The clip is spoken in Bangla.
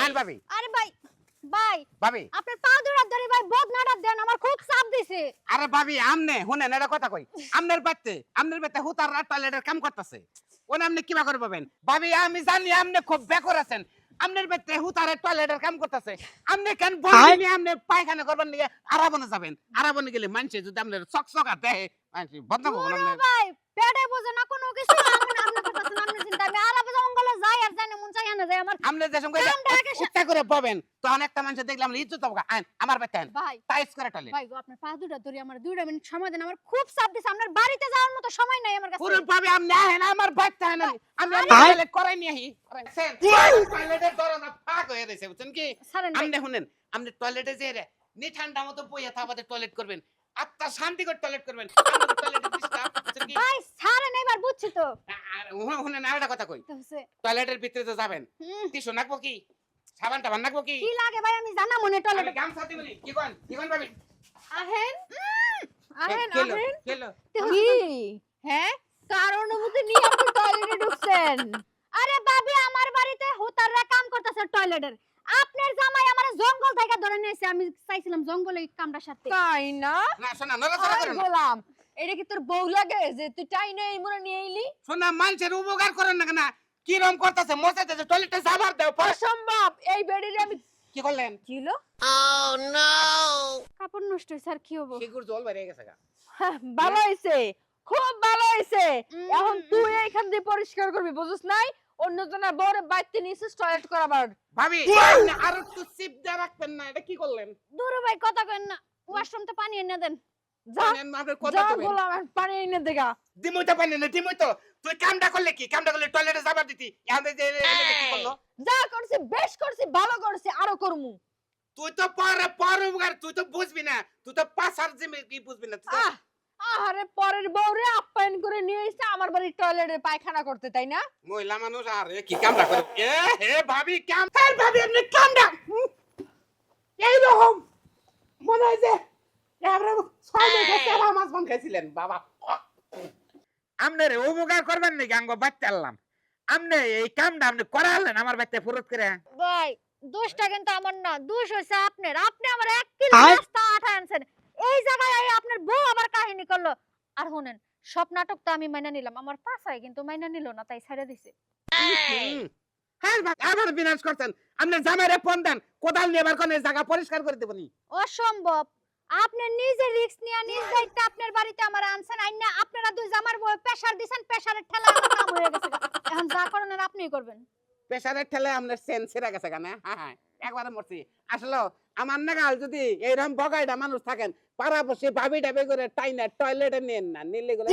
হ্যাঁ ভাবি আরে ভাই ভাই ভাবি আপনার পা দুরা ধরে ভাই বদনাটা দেন আমার খুব চাপ দিছে। আরে ভাবি আমনে শুনেন এটা কথা কই আমনের বাড়িতে হুতার টয়লেটের কাম করতেছে ওন আপনি কিবা করে পাবেন ভাবি আমি জানি আপনি খুব বেকর আছেন আমনের বাড়িতে হুতার টয়লেটের কাম করতেছে আপনি কেন বলনি আপনি পায়খানা করবেন নিয়ে আরাবনে যাবেন আরাবনে গেলে মানুষে যদি আপনার চকচকা দেয় মানুষ বদনাম হবে ওরে না ভাই পেটে বোঝে না কোনো কিছু আপনি করতেছেন আপনি চিন্তা আমি আলাদা জঙ্গলে যাই আর জানি মন চাই না যাই আমার আমনে যে সঙ্গে কামটা আগে উচ্চা করে পাবেন তখন একটা মানুষ দেখলাম ইজ্জত হবে আইন আমার বাড়িতে আইন ভাই টাইস করে টয়লেট ভাই গো আপনার পা দুটা ধরে আমার 2 মিনিট সময় দেন আমার খুব চাপ দিছে আপনার বাড়িতে যাওয়ার মতো সময় নাই আমার কাছে। পুরো ভাবে আপনি আহেন আমার বাচ্চা আহেন আমি টয়লেট করাই নিয়ে আহি টয়লেটের দরজা ফাঁক হয়ে রয়েছে বুঝছেন কি ছাড়েন ভাই। আপনি শুনেন আপনি টয়লেটে যে নি ঠান্ডা মতো বইয়া থাবাতে টয়লেট করবেন আত্মা শান্তি করে টয়লেট করবেন টয়লেটে ডিস্টার্ব বুঝছেন কি ভাই ছাড়েন এবার বুঝছি তো। আর শুনেন আরেকটা কথা কই তো হচ্ছে টয়লেটের ভিতরে তো যাবেন টিস্যু নাকবো কি সাবান টাবান নাকবো কি কি লাগে ভাই আমি জানা মনে আমি টয়লেট গামছা দিবনি কি কোন ভাবি আহেন আহেন কেলো আহেন কেলো কি হ্যাঁ কার অনুমতি নিয়ে আপনি টয়লেটে ঢুকছেন? আরে ভাবি আমার বাড়িতে হুতাররা কাম করতেছে টয়লেটের আপনার জামাই আমার জঙ্গল থেকে ধরে নিয়েছে আমি চাইছিলাম জঙ্গলে এই কামটা সারতে। তাই না? না শোনা নড়াচড়া আর করো না গোলাম এটা কি তোর বউ লাগে যে তুই টাই না এই মনে নিয়ে এলি? শোনা মানুষের উপকার করেন না কেন কি রকম করতেছে মশাইতেছে টয়লেটে যাবার দাও অসম্ভব এই বেডিরে আমি কি করলেন কি হলো? কাপড় নষ্ট হইছে আর কি হবো। শিগুর জল বেরিয়ে গেছে গা ভালো হইছে খুব ভালো হইছে উম। এখন তুই এইখান দিয়ে পরিষ্কার করবি বুঝছ নাই অন্য জনের বউরে বাইতে নিছিস টয়লেট করাবার ভাবি আপনি আরো একটু চিপ দিয়ে রাখবেন না এটা কি করলেন দূর ভাই কথা কইন না ওয়াশরুম তো পানি এনে দেন। যা জানেন না আপনার কথা যা কবেন গোলাম আর পানি এনে দেখা দিমই তো পানি না দিমই তো তুই কামটা করলে কি কামটা করলে টয়লেটে যাবার দিতি এখন যে কি করলো যা করছি বেশ করছি ভালো করছি আরো করমু তুই তো পর উপকার তুই তো বুঝবি না তুই তো পাশার জিমে কি বুঝবি না তুই তো- আহ আরে পরের বউরে আপ্যায়ন করে নিয়ে এসে আমার বাড়ির টয়লেটে পায়খানা করতে তাই না মহিলা মানুষ আর কি কামটা করে হে ভাবি কাম হ্যাঁ ভাবি আপনি কামটা এই রকম মনে হয় যে আমরা ছয় মাস মাছ বন খাইছিলেন বাবা আমনে রে উপকার করবেন নাকি আঙ্গ বাচ্চা আনলাম আমনে এই কামটা আপনি করালেন আমার বাচ্চা ফুরত করে ভাই দোষটা কিন্তু আমার না দোষ হইছে আপনার আপনি আমার 1 কিলো রাস্তা আঠা আনছেন এই জায়গায় এই আপনার বউ আবার কাহিনী করলো আর শুনেন সব নাটক তো আমি মাইনা নিলাম আমার পাছায় কিন্তু মাইনা নিল না তাই ছেড়ে দিছে। হ্যাঁ ভাই আবার বিনাশ করছেন আপনি জামাইরে ফোন দেন কোদাল নিয়ে এবার কোন জায়গা পরিষ্কার করে দেবনি অসম্ভব আপনি নিজে রিস্ক নিয়ে নিজ দায়িত্বে আপনার বাড়িতে আমার আনছেন আইনা আপনারা দুই জামার বউ প্রেসার দিবেন প্রেসারের ঠেলা আমার কাম হয়ে গেছে এখন যা করেন আপনিই করবেন। প্রেসারের ঠেলে আপনার সেন্স ছেড়ে গেছে কেন হ্যাঁ একবারে মরছি আসলে আমার নাগাল যদি এইরকম বগাইটা মানুষ থাকেন পাড়া বসে ভাবি টাবি করে টাইনা টয়লেটে নেন না নিলে গুলো